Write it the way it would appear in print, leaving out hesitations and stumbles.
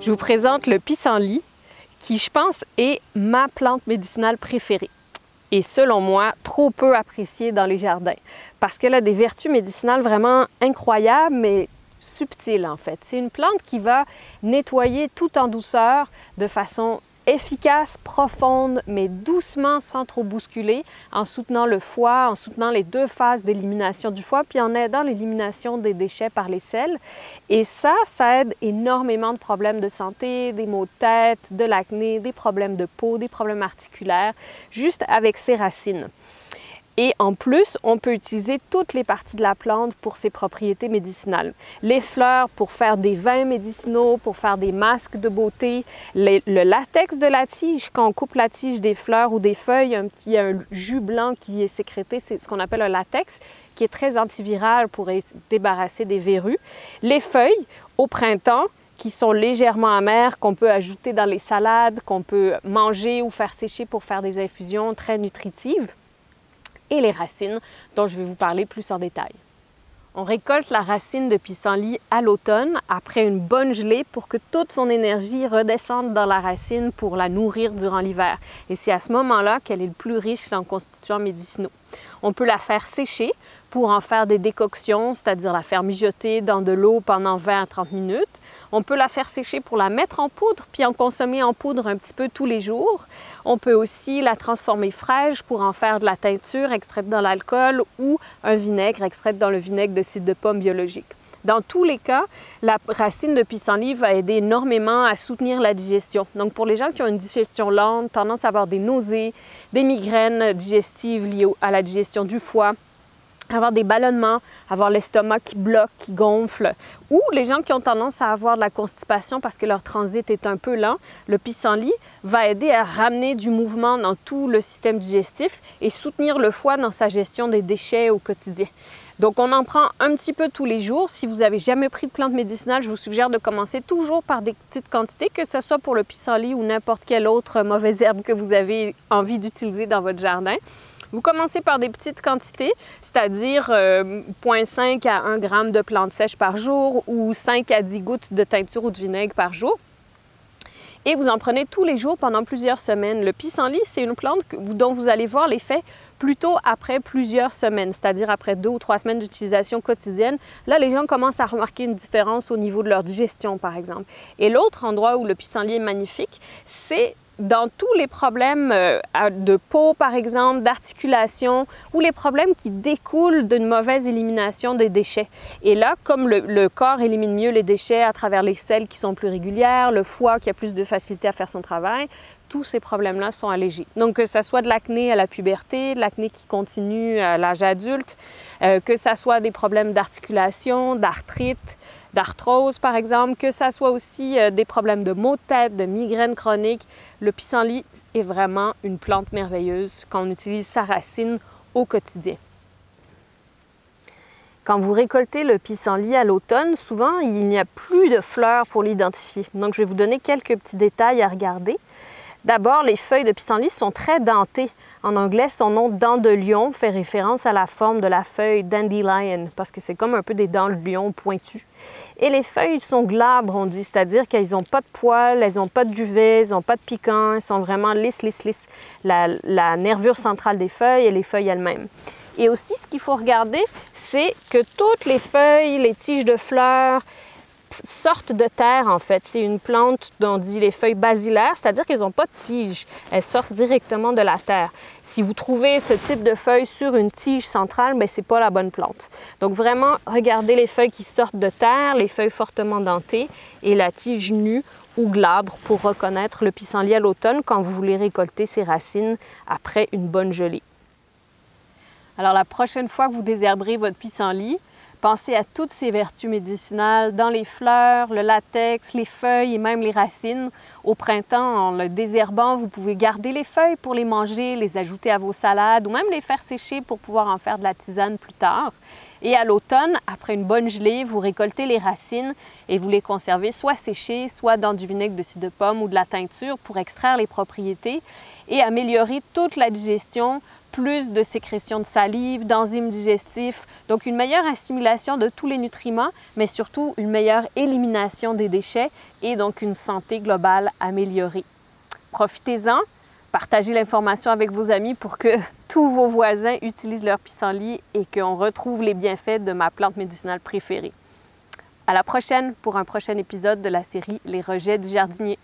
Je vous présente le pissenlit, qui je pense est ma plante médicinale préférée. Et selon moi, trop peu appréciée dans les jardins. Parce qu'elle a des vertus médicinales vraiment incroyables, mais subtiles en fait. C'est une plante qui va nettoyer tout en douceur, de façon efficace, profonde, mais doucement, sans trop bousculer, en soutenant le foie, en soutenant les deux phases d'élimination du foie, puis en aidant l'élimination des déchets par les selles. Et ça aide énormément de problèmes de santé, des maux de tête, de l'acné, des problèmes de peau, des problèmes articulaires, juste avec ses racines. Et en plus, on peut utiliser toutes les parties de la plante pour ses propriétés médicinales. Les fleurs pour faire des vins médicinaux, pour faire des masques de beauté. Le latex de la tige, quand on coupe la tige des fleurs ou des feuilles, il y a un jus blanc qui est sécrété, c'est ce qu'on appelle un latex, qui est très antiviral pour débarrasser des verrues. Les feuilles, au printemps, qui sont légèrement amères, qu'on peut ajouter dans les salades, qu'on peut manger ou faire sécher pour faire des infusions très nutritives. Et les racines, dont je vais vous parler plus en détail. On récolte la racine de pissenlit à l'automne, après une bonne gelée, pour que toute son énergie redescende dans la racine pour la nourrir durant l'hiver. Et c'est à ce moment-là qu'elle est le plus riche en constituants médicinaux. On peut la faire sécher pour en faire des décoctions, c'est-à-dire la faire mijoter dans de l'eau pendant 20 à 30 minutes. On peut la faire sécher pour la mettre en poudre, puis en consommer en poudre un petit peu tous les jours. On peut aussi la transformer fraîche pour en faire de la teinture extraite dans l'alcool ou un vinaigre extraite dans le vinaigre de cidre de pomme biologique. Dans tous les cas, la racine de pissenlit va aider énormément à soutenir la digestion. Donc pour les gens qui ont une digestion lente, tendance à avoir des nausées, des migraines digestives liées à la digestion du foie, avoir des ballonnements, avoir l'estomac qui bloque, qui gonfle, ou les gens qui ont tendance à avoir de la constipation parce que leur transit est un peu lent, le pissenlit va aider à ramener du mouvement dans tout le système digestif et soutenir le foie dans sa gestion des déchets au quotidien. Donc, on en prend un petit peu tous les jours. Si vous n'avez jamais pris de plante médicinale, je vous suggère de commencer toujours par des petites quantités, que ce soit pour le pissenlit ou n'importe quelle autre mauvaise herbe que vous avez envie d'utiliser dans votre jardin. Vous commencez par des petites quantités, c'est-à-dire 0,5 à 1 g de plantes sèches par jour ou 5 à 10 gouttes de teinture ou de vinaigre par jour. Et vous en prenez tous les jours pendant plusieurs semaines. Le pissenlit, c'est une plante dont vous allez voir l'effet plutôt après plusieurs semaines, c'est-à-dire après 2 ou 3 semaines d'utilisation quotidienne. Là, les gens commencent à remarquer une différence au niveau de leur digestion, par exemple. Et l'autre endroit où le pissenlit est magnifique, c'est dans tous les problèmes de peau, par exemple, d'articulation, ou les problèmes qui découlent d'une mauvaise élimination des déchets. Et là, comme le corps élimine mieux les déchets à travers les selles qui sont plus régulières, le foie qui a plus de facilité à faire son travail, tous ces problèmes-là sont allégés. Donc, que ce soit de l'acné à la puberté, de l'acné qui continue à l'âge adulte, que ce soit des problèmes d'articulation, d'arthrite, d'arthrose par exemple, que ce soit aussi des problèmes de maux de tête, de migraines chroniques, le pissenlit est vraiment une plante merveilleuse quand on utilise sa racine au quotidien. Quand vous récoltez le pissenlit à l'automne, souvent il n'y a plus de fleurs pour l'identifier. Donc je vais vous donner quelques petits détails à regarder. D'abord, les feuilles de pissenlit sont très dentées. En anglais, son nom dent de lion fait référence à la forme de la feuille dandelion, parce que c'est comme un peu des dents de lion pointues. Et les feuilles sont glabres, on dit, c'est-à-dire qu'elles n'ont pas de poils, elles n'ont pas de duvet, elles n'ont pas de piquant, elles sont vraiment lisses, lisses, lisses. La nervure centrale des feuilles et les feuilles elles-mêmes. Et aussi, ce qu'il faut regarder, c'est que toutes les feuilles, les tiges de fleurs, sortent de terre en fait. C'est une plante dont on dit les feuilles basilaires, c'est-à-dire qu'elles n'ont pas de tige. Elles sortent directement de la terre. Si vous trouvez ce type de feuilles sur une tige centrale, ce n'est pas la bonne plante. Donc vraiment, regardez les feuilles qui sortent de terre, les feuilles fortement dentées et la tige nue ou glabre pour reconnaître le pissenlit à l'automne quand vous voulez récolter ses racines après une bonne gelée. Alors la prochaine fois que vous désherberez votre pissenlit, pensez à toutes ces vertus médicinales dans les fleurs, le latex, les feuilles et même les racines. Au printemps, en le désherbant, vous pouvez garder les feuilles pour les manger, les ajouter à vos salades ou même les faire sécher pour pouvoir en faire de la tisane plus tard. Et à l'automne, après une bonne gelée, vous récoltez les racines et vous les conservez soit séchées, soit dans du vinaigre de cidre de pomme ou de la teinture pour extraire les propriétés et améliorer toute la digestion, plus de sécrétion de salive, d'enzymes digestifs, donc une meilleure assimilation de tous les nutriments, mais surtout une meilleure élimination des déchets et donc une santé globale améliorée. Profitez-en, partagez l'information avec vos amis pour que tous vos voisins utilisent leur pissenlit et qu'on retrouve les bienfaits de ma plante médicinale préférée. À la prochaine pour un prochain épisode de la série Les rejets du jardinier.